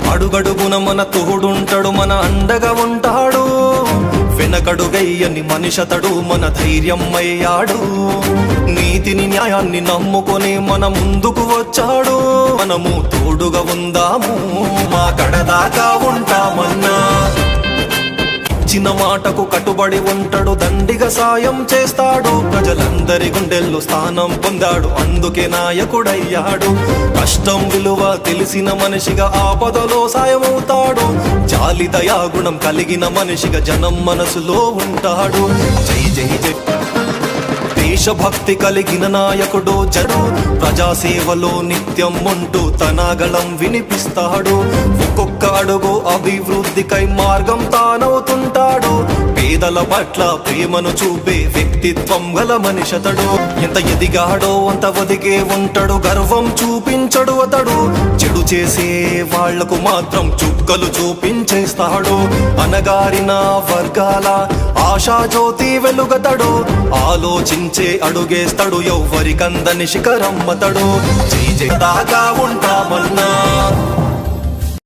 అడుగడుగున మన తోడుంటాడు, మన అండగా ఉంటాడు. వెనకడుగయ్యని మనిషతడు, మన ధైర్యం అయ్యాడు. నీతిని న్యాయాన్ని నమ్ముకొని మన ముందుకు వచ్చాడు. మనము తోడుగా ఉందాము, మా కడదాకా ఉంటామన్నా. చిన్న మాటకు కట్టుబడి ఉంటాడు, దండిగా సాయం చేస్తాడు. ప్రజలందరి గుండెల్లో స్థానం పొందాడు, అందుకే నాయకుడయ్యాడు. కష్టం విలువ తెలిసిన మనిషిగా ఆపదలో సాయమవుతాడు. జాలి దయా గుణం కలిగిన మనిషిగా జనం మనసులో ఉంటాడు. జై జై జై. దేశభక్తి కలిగిన నాయకుడు జడు, ప్రజాసేవలో నిత్యం ఉంటూ తన గళం వినిపిస్తాడు. ఒక్కొక్క అడుగు అభివృద్ధికై మార్గం తానవుతుంటాడు. పేదల పట్ల ప్రేమను చూపే వ్యక్తిత్వం గల మనిషతడు. ఎంత ఎదిగాడో అంత ఒదిగే ఉంటాడు, గర్వం చూపించడు అతడు. చెడు చేసే వాళ్లకు మాత్రం చుక్కలు చూపించేస్తాడు. అనగారిన వర్గాల ఆశాజ్యోతి వెలుగతడు. ఆలోచించే అడుగేస్తాడు, ఎవ్వరికందని శిఖరమ్మతడు. జై జై దాకా ఉంటామన్నా.